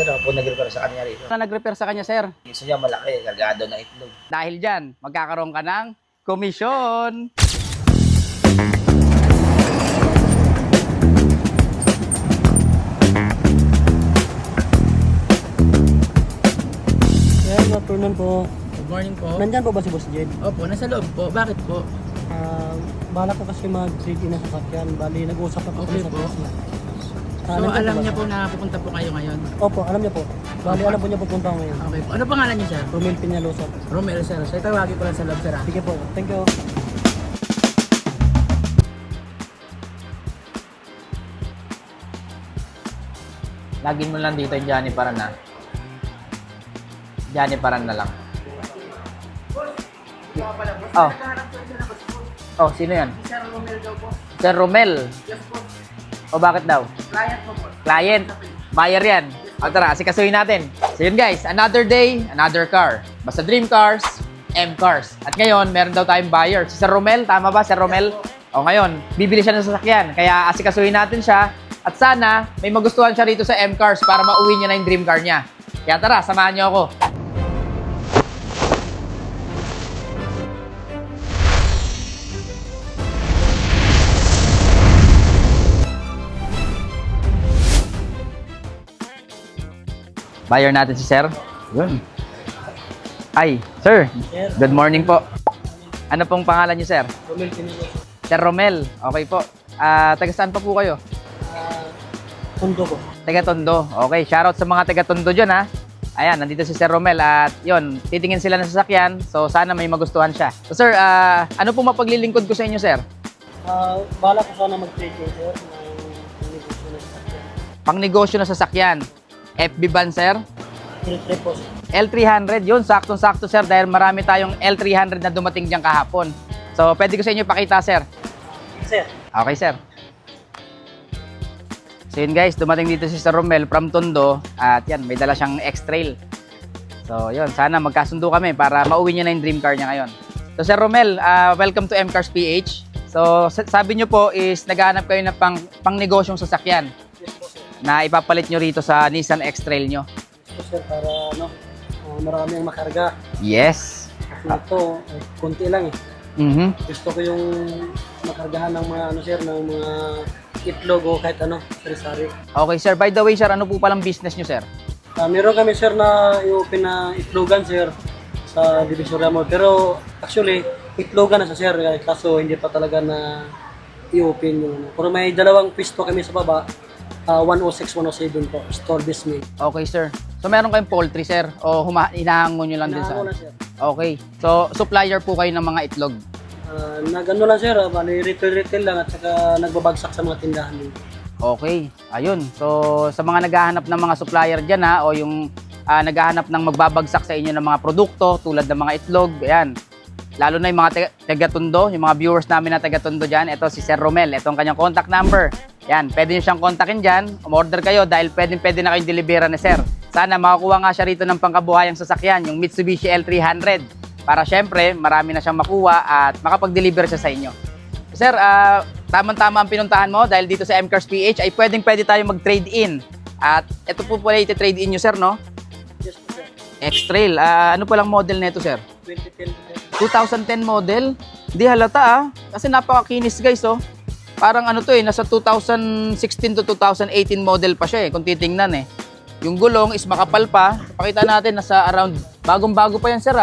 Sir, ako po nag-repair sa kanya rito. Na nag-repair sa kanya, sir? Gusto niya malaki, kargado na itlog. Dahil dyan, magkakaroon ka ng komisyon. Sir, good afternoon po. Good morning po. Nandyan po ba si Boss Jed? Opo, nasa loob po. Bakit po? Bala ko kasi mag-trade in na sasakyan. Bali, nag-uusap na po Okay kami sa po. boss niya. So, alam niya po na pupunta po kayo ngayon? Opo, alam niya po. Bali, alam po niya pupunta ako ngayon. Okay po. Ano pangalan niyo, sir? Romel Peñalosa. Romel, sir. So, itawagin ko lang sa loob, sir. Sige po, thank you. Lagin mo lang dito yung Johnny Paran na. Johnny Paran na lang. Oh. Oh, sino yan? Sir Romel daw po. Sir Romel. Yes po. O bakit daw? Client po po. Client. Buyer yan. O tara, asikasuhin natin. So yun guys, another day, another car. Basta Dream Cars, M Cars. At ngayon, meron daw tayong buyer. Si Sir Romel, tama ba Sir Romel? O ngayon, bibili siya ng sasakyan. Kaya asikasuhin natin siya. At sana, may magustuhan siya rito sa M Cars para mauwi niya na yung dream car niya. Kaya tara, samahan niyo ako. Buyer natin si Sir. Yun. Ay, Sir. Sir. Good morning po. Ano pong pangalan niyo, Sir? Romel Peñalosa. Sir Romel. Okay po. Taga saan pa po kayo? Tondo po. Taga Tondo. Okay, shoutout sa mga taga Tondo dyan, ha. Ayan, nandito si Sir Romel at yun, titingin sila ng sasakyan. So, sana may magustuhan siya. So, Sir, ano pong mapaglilingkod ko sa inyo, Sir? Bala ko sana mag-trade in, sir, ng negosyo na sasakyan. Pangnegosyo na sasakyan. FB van, Sir? Trade po, sir. L300, yun, saktong-sakto, Sir, dahil marami tayong L300 na dumating dyan kahapon. So, pwede ko sa inyo pakita, Sir. Sir. Okay, Sir. So yun guys, dumating dito si Sir Romel from Tondo at yan, may dala siyang X-Trail. So yun, sana magkasundo kami para mauwi niya na yung dream car niya ngayon. So Sir Romel, welcome to M Cars PH. So sabi niyo po is naghahanap kayo ng pang-negosyong sasakyan Yes po, sir. na ipapalit niyo rito sa Nissan X-Trail niyo. Yes po, sir, para marami ang makarga. Yes. Kasi ito, konti lang eh. Gusto ko yung makargahan ng mga sir, ng mga itlog o kahit sari-sari. Okay Sir, by the way Sir, ano po palang business niyo, Sir? Meron kami sir na i-open na itlogan sir sa Divisoria Mall. Pero actually, itlogan na sa sir, kaso hindi pa talaga na i-open yung Pero may dalawang pwesto kami sa baba, 106, 107 po, store basement. Okay Sir. So meron kayong poultry Sir o hinahango nyo lang din sa... Inahango na sir. Okay. So supplier po kayo ng mga itlog. Nagano lang sir, bali retail lang at saka nagbabagsak sa mga tindahan din. Okay, ayun. So, sa mga naghahanap ng mga supplier dyan ha, o yung naghahanap ng magbabagsak sa inyo ng mga produkto tulad ng mga itlog, ayan. Lalo na yung mga taga-Tondo, yung mga viewers namin na taga-Tondo dyan, ito si Sir Romel, ito ang kanyang contact number. Yan, pwede nyo siyang kontakin dyan, umorder kayo dahil pwede na kayong delivera ni Sir. Sana makakuha nga siya rito ng pangkabuhayang sasakyan, yung Mitsubishi L300. Para syempre, marami na siyang makuha at makapag-deliver siya sa inyo. Sir, tamang-tama ang pinuntahan mo dahil dito sa M Cars PH ay pwedeng-pwede tayo mag-trade in. At ito po pala iti-trade in nyo, Sir, no? Yes po sir. X-Trail. Ano palang model nito, Sir? 2010 po. 2010 model? Hindi halata, Kasi napakakinis, guys, oh. Parang ano to nasa 2016 to 2018 model pa siya, kung titingnan, Yung gulong is makapal pa. Pakita natin, nasa around, bagong-bago pa yan, Sir,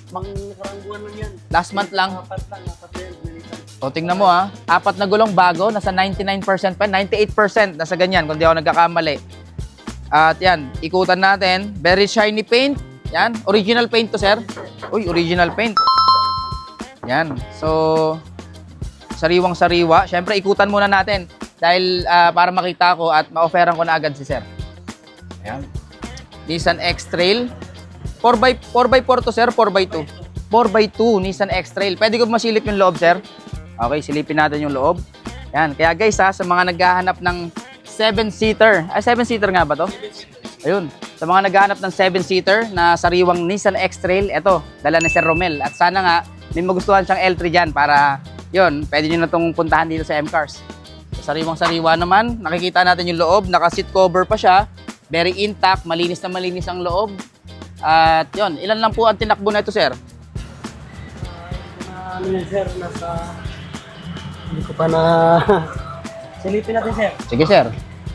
Mang nakarang buwan lang yan. Last month lang. Apat yan. O, tingnan mo, 4 na gulong bago, nasa 99% pa, 98% nasa ganyan, kung di ako nagkakamali. At yan, ikutan natin. Very shiny paint. Yan, original paint to, Sir. Uy, original paint. Yan, so, sariwang-sariwa. Syempre, ikutan muna natin dahil para makita ko at ma-offeran ko na agad si Sir. Ayan. Nissan X-Trail. 4x4 to, Sir, 4x2. 4x2, Nissan X-Trail. Pwede ko masilip yung loob, Sir? Okay, silipin natin yung loob. Yan, kaya guys sa mga naghahanap ng 7-seater. Ay, 7-seater nga ba to? Ayun. Sa mga naghahanap ng 7-seater na sariwang Nissan X-Trail, eto, dala ni Sir Romel. At sana nga, may magustuhan siyang L3 dyan para, yun, pwede nyo na itong puntahan dito sa M Cars. So, sariwang-sariwa naman. Nakikita natin yung loob. Naka-seat cover pa siya. very intact, malinis na malinis ang loob. At yun, ilan lang po ang tinakbo na ito, sir? Ano yun, sir? Hindi ko pa na... Silipin natin, sir. Sige, sir.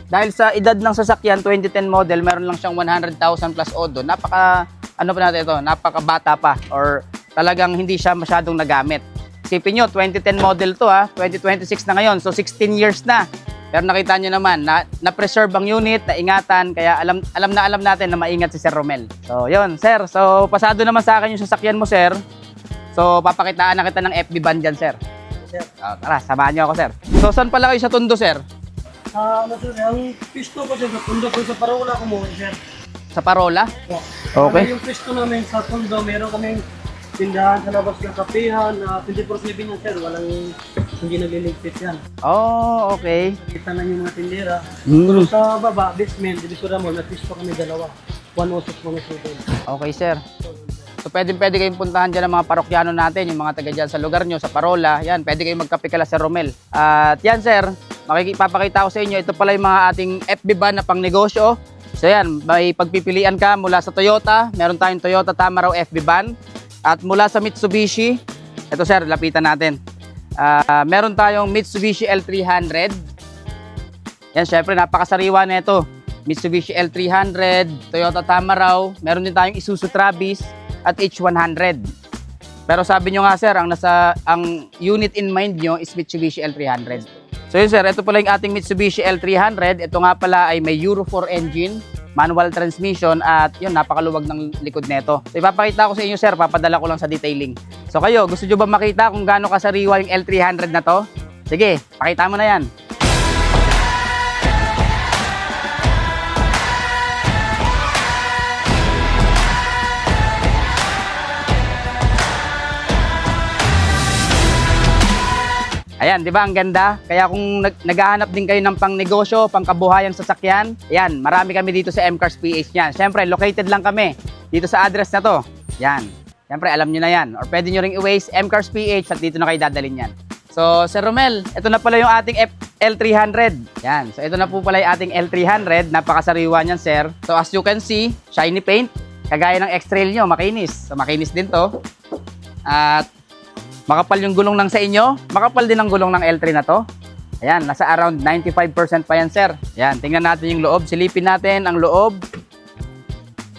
Dahil sa edad ng sasakyan, 2010 model, meron lang siyang 100,000 plus odo. Ano pa natin ito? Napakabata pa or talagang hindi siya masyadong nagamit. Isipin nyo, 2010 model to 2026 na ngayon. So 16 years na. Pero nakita nyo naman, na-preserve ang unit, naingatan, kaya alam natin na maingat si Sir Romel. So yun, sir. So pasado naman sa akin yung sasakyan mo, sir. So papakitaan na kita ng FB band dyan, sir. Sir. Tara, samahan nyo ako, sir. So saan pala kayo sa Tondo, sir? Ano, sir? Ang pisto ko, sir, sa Tondo ko sa Parola ko mo, sir. Sa Parola? Okay. Yung pisto namin sa Tondo, meron kaming tindahan sa labas ng kapihan na 24/7 yan, sir. Hindi nagliligpit yan. Oh, okay. Kita na yung mga tindera. Hmm. Pero sa baba, basement, Divisoria Mall, may pisto kami dalawa. 106, 107. Okay, sir. So pwede kayong puntahan dyan ng mga parokyano natin, yung mga taga dyan sa lugar nyo, sa Parola. Yan, pwede kayong magkape kala Sir Romel. At yan, sir, papakita ko sa inyo, ito pala yung mga ating FB van na pang negosyo. So yan, may pagpipilian ka mula sa Toyota, meron tayong Toyota Tamaraw FB van. At mula sa Mitsubishi, ito sir, lapitan natin. Meron tayong Mitsubishi L300. Yan, syempre, napakasariwa na ito. Mitsubishi L300, Toyota Tamaraw, meron din tayong Isuzu Travis at H100. Pero sabi nyo nga sir, ang unit in mind nyo is Mitsubishi L300. So yun sir, ito pala yung ating Mitsubishi L300. Ito nga pala ay may Euro 4 engine, manual transmission at yun, napakaluwag ng likod nito. So ipapakita ko sa inyo sir, papadala ko lang sa detailing. So kayo, gusto nyo ba makita kung gaano kasariwa yung L300 na to? Sige, pakita mo na yan. Ayan, di ba ang ganda? Kaya kung naghahanap din kayo ng pang-negosyo, pang-kabuhayan sa sasakyan, ayan, marami kami dito sa M-Cars PH niyan. Siyempre, located lang kami dito sa address na to. Yan. Siyempre, alam nyo na yan. Or pwede nyo ring i-waste M-Cars PH at dito na kayo dadalhin yan. So, Sir Romel, ito na pala yung ating L300. Yan. So, ito na po pala yung ating L300. Napakasariwa niyan, sir. So, as you can see, shiny paint. Kagaya ng X-Trail nyo, makinis. So, makinis din to. At makapal yung gulong ng sa inyo. Makapal din ang gulong ng L3 na to. Ayan, nasa around 95% pa yan, sir. Ayan, tingnan natin yung loob. Silipin natin ang loob.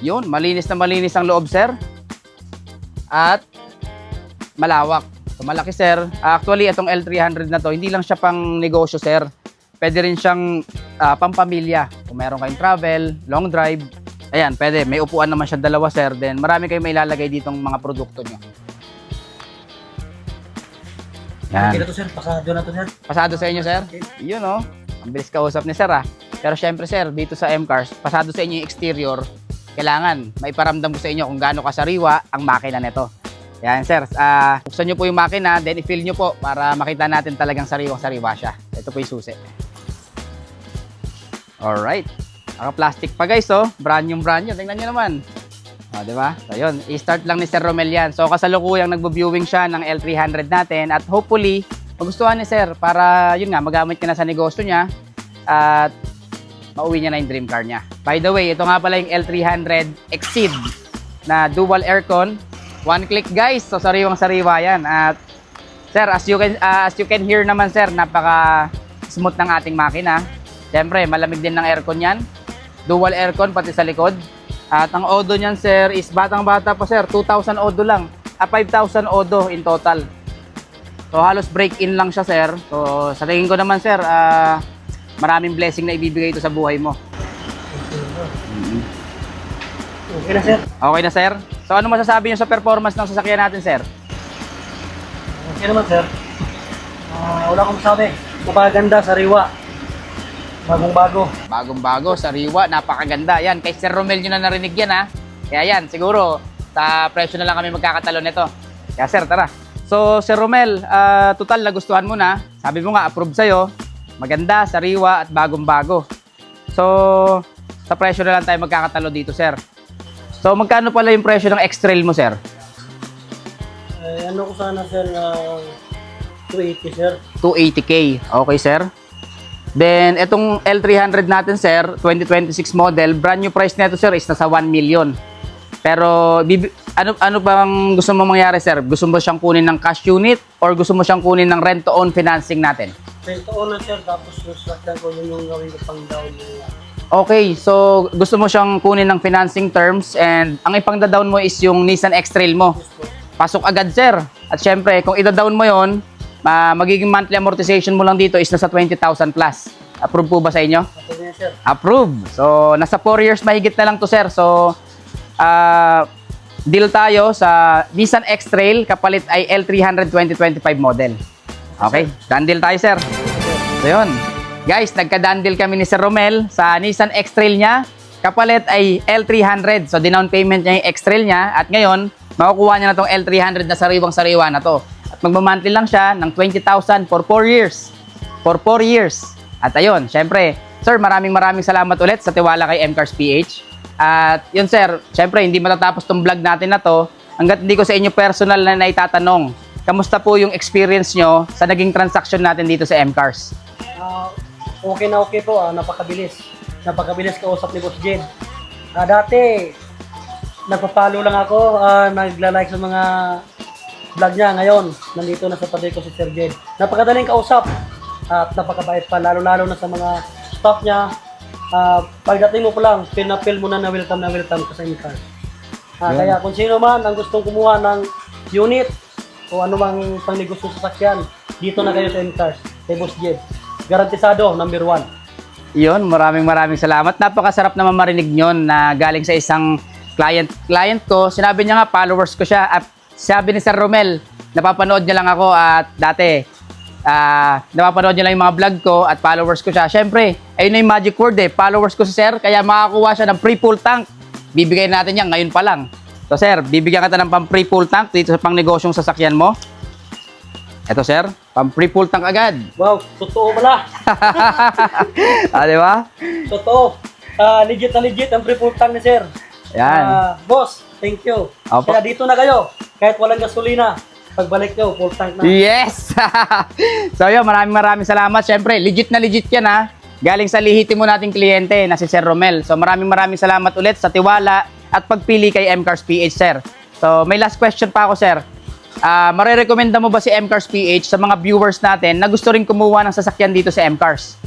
Yun, malinis na malinis ang loob, sir. At malawak. So, malaki, sir. Actually, itong L300 na to, hindi lang siya pang negosyo, sir. Pwede rin siyang pampamilya. Kung meron kayong travel, long drive. Ayan, pwede. May upuan naman siya dalawa, sir. Then, marami kayong may ilalagay ditong mga produkto nyo. Yan. To, sir. Pasado na to, sir. Pasado sa inyo, sir? Yun, oh. Ang bilis kausap ni sir, ah. Pero syempre, sir, dito sa M-Cars, pasado sa inyo yung exterior. Kailangan maiparamdam ko sa inyo kung gaano kasariwa ang makina nito. Yan, sir. Buksan nyo po yung makina, then i-fill nyo po para makita natin talagang sariwang-sariwa siya. Ito po yung susi. Alright. Naka-plastic pa, guys, oh. Brand new. Tingnan nyo naman. O, diba? So, yun. I-start lang ni Sir Romel yan. So, kasalukuyang nagbo-viewing siya ng L300 natin at hopefully, magustuhan ni Sir para, yun nga, magamit ka na sa negosyo niya at mauwi niya na yung dream car niya. By the way, ito nga pala yung L300 Exceed na dual aircon. One click, guys. So, sariwang-sariwa yan. At, Sir, as you can hear naman, Sir, napaka-smooth ng ating makina. Siyempre, malamig din ng aircon yan. Dual aircon, pati sa likod. At ang odo niyan, sir, is batang-bata pa, sir. 2,000 odo lang. 5,000 odo in total. So, halos break-in lang siya, sir. So, sa tingin ko naman, sir, maraming blessing na ibibigay ito sa buhay mo. Okay na, sir. Okay na, sir? So, ano masasabi niyo sa performance ng sasakyan natin, sir? Okay naman, sir. Wala akong masabi. Napakaganda, sariwa. Bagong-bago. Bagong-bago, sariwa, napakaganda. Yan, kay Sir Romel nyo na narinig yan, ha? Kaya yan, siguro, sa presyo na lang kami magkakatalo nito. Kaya, sir, tara. So, Sir Romel, total nagustuhan mo na. Sabi mo nga, approve sa'yo. Maganda, sariwa, at bagong-bago. So, sa presyo na lang tayo magkakatalo dito, sir. So, magkano pala yung presyo ng X-Trail mo, sir? Ano ko sana, sir, 280, sir. 280K. Okay, sir. Then, itong L300 natin, sir, 2026 model, brand new price nito, sir, is nasa 1 million. Pero, ano bang gusto mo mangyari, sir? Gusto mo siyang kunin ng cash unit or gusto mo siyang kunin ng rent-to-own financing natin? Rent-to-own na, sir, tapos yung sakyan ko yung gawin ko pang down nila. Okay, so gusto mo siyang kunin ng financing terms and ang ipang-down mo is yung Nissan X-Trail mo. Yes po. Pasok agad, sir. At syempre, kung ida-down mo yon, magiging monthly amortization mo lang dito is nasa 20,000 plus. Approve po ba sa inyo? Ako din, sir. Approve. So, nasa 4 years mahigit na lang to, sir. So, deal tayo sa Nissan X-Trail, kapalit ay L300 2025 model. Okay, done deal tayo, sir. So, yun. Guys, nagka-done deal kami ni Sir Romel sa Nissan X-Trail niya. Kapalit ay L300. So, dinown payment niya yung X-Trail niya. At ngayon, makukuha niya na itong L300 na sariwang-sariwa na to. At magmamonthly lang siya ng 20,000 for 4 years. For 4 years. At ayun, syempre, sir, maraming salamat ulit sa tiwala kay MCars PH. At yun, sir, syempre, hindi matatapos tong vlog natin na to hanggat hindi ko sa inyo personal na naitatanong. Kamusta po yung experience nyo sa naging transaction natin dito sa MCars? Okay na okay po, napakabilis. Napakabilis kausap ni Boss Jed. Dati, nagpa-follow lang ako, nagla-like sa mga vlog niya. Ngayon, nandito na sa tabi ko si Sir Jed. Napakadaling kausap at napakabait pa, lalo-lalo na sa mga staff niya. Pagdating mo pa lang, pinapil mo na welcome ka sa MCars. Kaya kung sino man ang gustong kumuha ng unit o anumang pangnegosyo sa sakyan, dito na kayo sa MCars, kay Boss Jed. Garantisado, number 1. Yun, maraming salamat. Napakasarap naman marinig nyon na galing sa isang client ko. Sinabi niya nga, followers ko siya. At sabi ni Sir Romel, napapanood niya lang ako at dati, napapanood niya lang yung mga vlog ko at followers ko siya. Siyempre, ayun na yung magic word followers ko si Sir, kaya makakuha siya ng free full tank. Bibigay natin yan ngayon pa lang. So Sir, bibigyan kita ng pang-free full tank dito sa pang-negosyong sasakyan mo. Eto, sir, pang-free full tank agad. Wow, totoo pala. Di ba? Totoo. Legit na legit ang free full tank ni Sir. Yan. Boss, thank you. Opo. Kaya dito na kayo. Kahit walang gasolina, pagbalik nyo, full tank na. Yes! So yun, maraming salamat. Siyempre, legit na legit yan ha. Galing sa lihitimo nating kliyente na si Sir Romel. So maraming salamat ulit sa tiwala at pagpili kay MCars PH, sir. So may last question pa ako, sir. Marerekomenda mo ba si MCars PH sa mga viewers natin na gusto rin kumuha ng sasakyan dito sa MCars?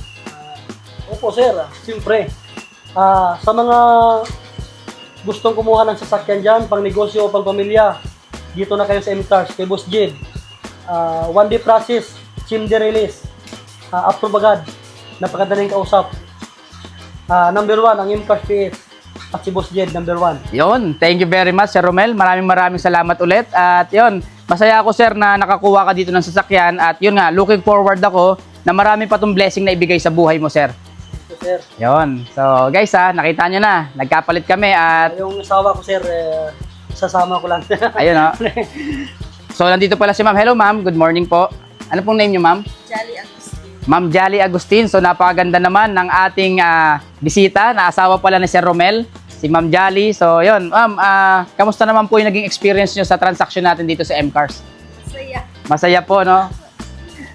Opo, sir. Siyempre. Sa mga gustong kumuha ng sasakyan dyan, pang negosyo o pang pamilya, dito na kayo sa MCars, kay Boss Jed. One day process, SIM day release, approve agad, napakadaling kausap. Number 1, ang MCars PH. At si Boss Jed, number 1. Yun, thank you very much, Sir Romel. Maraming salamat ulit. At yun, masaya ako, sir, na nakakuha ka dito ng sasakyan. At yun nga, looking forward ako na marami pa tong blessing na ibigay sa buhay mo, sir. Thank you, sir. Yun. So, guys, nakita nyo na. Nagkapalit kami at Yung asawa ko, sir, sasama ko lang. ayun, o. So, nandito pala si ma'am. Hello, ma'am. Good morning po. Ano pong name nyo, ma'am? Jolly Agustin. Ma'am Jolly Agustin. So, napakaganda naman ng ating bisita na asawa pala ni Sir Romel, si Ma'am Jolly. So, yun. Ma'am, kamusta naman po yung naging experience nyo sa transaction natin dito sa MCars? Masaya. Masaya po, no?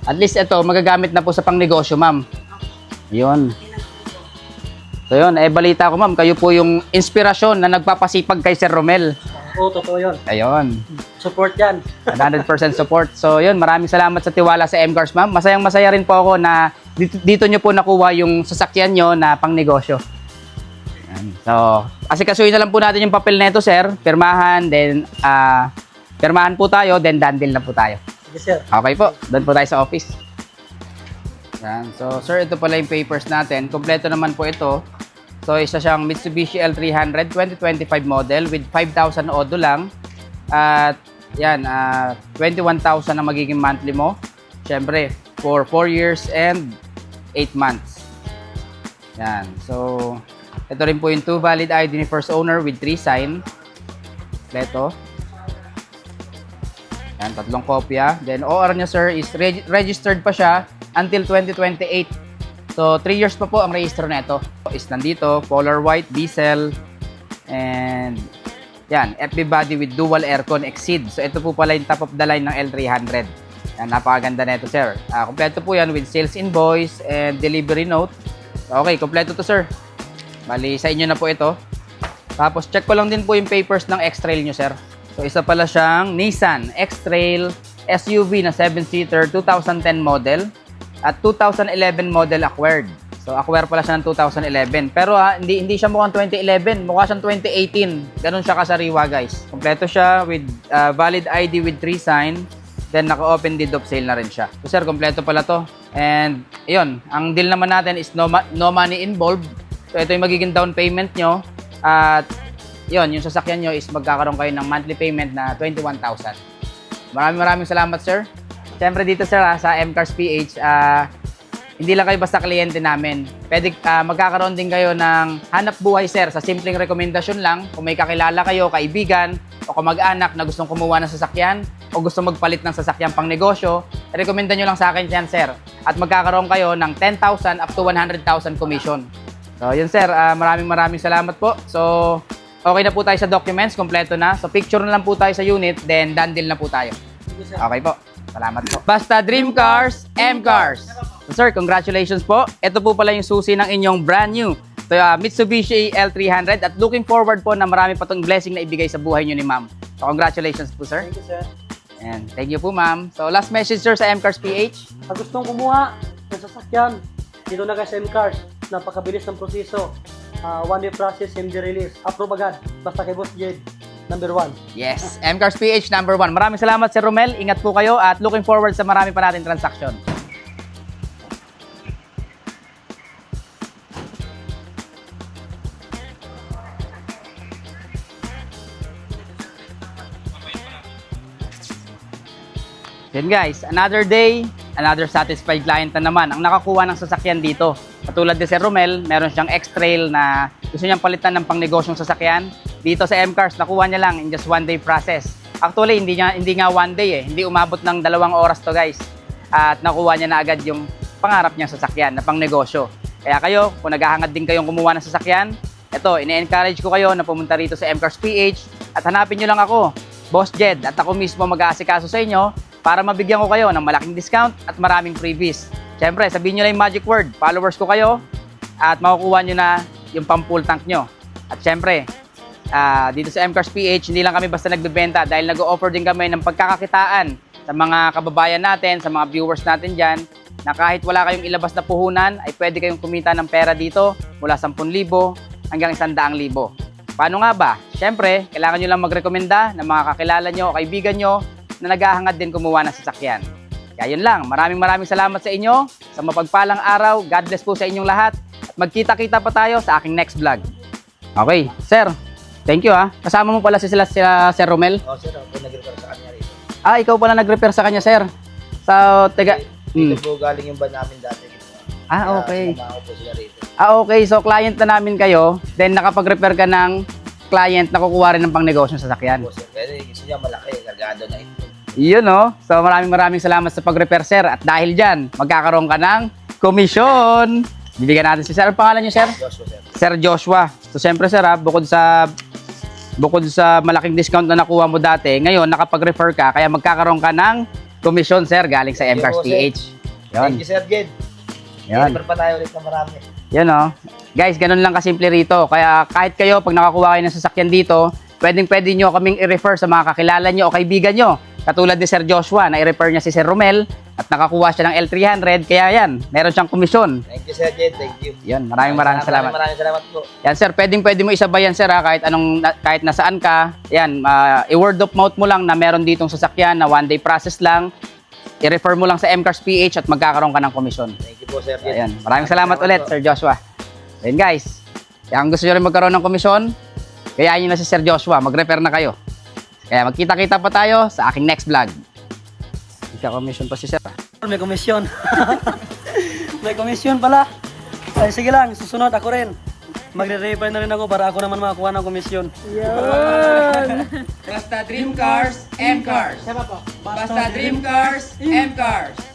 At least ito, magagamit na po sa pangnegosyo, ma'am. Yun. So, yun. Balita ko, ma'am, kayo po yung inspirasyon na nagpapasipag kay Sir Romel. Oo, totoo yun. Ayun. Support yan. 100% support. So, yun. Maraming salamat sa tiwala sa MCars, ma'am. Masaya rin po ako na dito nyo po nakuha yung sasakyan nyo na pangnegosyo. Yan. So, asikasuhin na lang po natin yung papel nito, sir. Pirmahan, then, pirmahan po tayo, then dandil na po tayo. Sige, sir. Okay po, doon po tayo sa office. Yan. So, sir, ito pala yung papers natin. Kompleto naman po ito. So, isa siyang Mitsubishi L300 2025 model with 5,000 odo lang. At, yan, 21,000 ang magiging monthly mo. Siyempre, for 4 years and 8 months. Yan. So, ito rin po yung 2 valid ID ni first owner with 3 sign. Kompleto. Yan, 3 kopya. Then, OR niya, sir, is registered pa siya until 2028. So, 3 years pa po ang register na ito. Is nandito, Polar White, diesel, and yan, FB body with dual aircon Exceed. So, ito po pala yung top of the line ng L300. Yan, napakaganda nito, sir. Kompleto po yan with sales invoice and delivery note. Okay, kompleto to, sir. Bali, sa inyo na po ito. Tapos, check ko lang din po yung papers ng X-Trail nyo, sir. So, isa pala siyang Nissan X-Trail SUV na 7-seater 2010 model at 2011 model acquired. So, acquired pala siya ng 2011. Pero hindi siya mukhang 2011. Mukha siyang 2018. Ganun siya kasariwa, guys. Kompleto siya with valid ID with 3 sign. Then, naka-open deed of sale na rin siya. So, sir, kompleto pala to. And, yun. Ang deal naman natin is no money involved. So, ito yung magiging down payment nyo. At, yun, yung sasakyan nyo is magkakaroon kayo ng monthly payment na 21,000. Maraming salamat, sir. Siyempre dito, sir, sa MCars PH, hindi lang kayo basta kliyente namin. Pwede, magkakaroon din kayo ng hanap buhay, sir, sa simpleng rekomendasyon lang. Kung may kakilala kayo, kaibigan, o kamag-anak na gustong kumuha ng sasakyan, o gusto magpalit ng sasakyan pang negosyo, rekomenda nyo lang sa akin yan, sir. At magkakaroon kayo ng 10,000 up to 100,000 commission. So, yun, sir. Maraming salamat po. So, okay na po tayo sa documents. Kompleto na. So, picture na lang po tayo sa unit. Then, done deal na po tayo. Okay po. Salamat po. Basta Dream Cars, M-Cars. So, sir, congratulations po. Ito po pala yung susi ng inyong brand new Mitsubishi L300 at looking forward po na marami pa tong blessing na ibigay sa buhay nyo ni ma'am. So, congratulations po, sir. Thank you, sir. And thank you po, ma'am. So, last message, sir, sa MCars PH. Pag gustong kumuha ng sasakyan, dito na kayo sa MCars. Napakabilis ng proseso. One-day process, MD release. Approve agad. Basta kay Boss Jed, number 1. Yes, MCars PH number 1. Maraming salamat, Sir Romel. Ingat po kayo at looking forward sa marami pa natin transaction. Then guys, another day, another satisfied client na naman ang nakakuha ng sasakyan dito. Katulad ni Sir Romel, meron siyang X-Trail na gusto niyang palitan ng pangnegosyong sasakyan. Dito sa MCars, nakuha niya lang in just 1 day process. Actually, hindi nga 1 day Hindi umabot ng 2 oras to, guys. At nakuha niya na agad yung pangarap niyang sasakyan na pangnegosyo. Kaya kayo, kung naghahangad din kayong kumuha ng sasakyan, ito, ine-encourage ko kayo na pumunta rito sa MCars PH at hanapin niyo lang ako, Boss Jed, at ako mismo mag-aasikaso sa inyo para mabigyan ko kayo ng malaking discount at maraming freebies. Siyempre, sabihin nyo lang yung magic word, followers ko kayo at makukuha nyo na yung pang-full tank nyo. At siyempre, dito sa MCars PH, hindi lang kami basta nagbebenta dahil nag-o-offer din kami ng pagkakakitaan sa mga kababayan natin, sa mga viewers natin dyan, na kahit wala kayong ilabas na puhunan, ay pwede kayong kumita ng pera dito mula 10,000 hanggang 100,000. Paano nga ba? Siyempre, kailangan nyo lang magrekomenda ng mga kakilala nyo o kaibigan nyo na naghahangad din kumuha ng sasakyan. Kaya yun lang. Maraming salamat sa inyo. Sa mapagpalang araw, God bless po sa inyong lahat. At magkita-kita pa tayo sa aking next vlog. Okay, sir. Thank you Kasama mo pala sila Sir Romel? Oo, sir. Ako nag-repair sa kanya rito. Ikaw pala nag-repair sa kanya, sir. So, Dito po galing yung van namin dati. Okay. Kaya po sila rito. Okay. So, client na namin kayo. Then, nakapag-repair ka ng client na kukuha rin ng pang-negosyo sa sasakyan. Po, sir. Pero gusto niya malaki. Kargado na ito. Yun So, maraming salamat sa pag-repair, sir. At dahil dyan, magkakaroon ka ng komisyon. Bibigyan natin si sir. Ang pangalan niyo, sir? Joshua, sir. Sir Joshua. So, siyempre, sir, bukod sa malaking discount na nakuha mo dati, ngayon, nakapag-refer ka, kaya magkakaroon ka ng komisyon, sir, galing sa MCars PH. Yun. Thank you, Sir Jed. Yun. Repair pa tayo ulit na marami. Yun, Guys, ganun lang kasimple rito. Kaya kahit kayo, pag nakakuha kayo ng sasakyan dito, pwede nyo kaming i-refer sa mga kakilala nyo o kaibigan nyo. Katulad ni Sir Joshua, na i-refer niya si Sir Romel at nakakuha siya ng L300. Kaya yan, meron siyang komisyon. Thank you, Sir Jed. Thank you. Yun, maraming salamat. Maraming salamat po. Yan, sir, pwede mo isabay yan, sir, kahit nasaan ka. Yan, i-word of mouth mo lang na meron ditong sasakyan na 1 day process lang. I-refer mo lang sa MCars PH at magkakaroon ka ng komisyon. Thank you po, Sir Jed. Ayan, maraming salamat ulit, Sir Joshua. Ayun, guys. Kung gusto nyo rin magkaroon ng komisyon, kayain nyo na si Sir Joshua. Mag-refer na kayo. Kaya magkita-kita pa tayo sa aking next vlog. Ika-commission pa si Sir. May komisyon. May komisyon pala. Ay, sige lang, susunod ako rin. Magre-refer na rin ako para ako naman makakuha ng komisyon. Basta Dream Cars, M Cars. Basta Dream Cars, M Cars.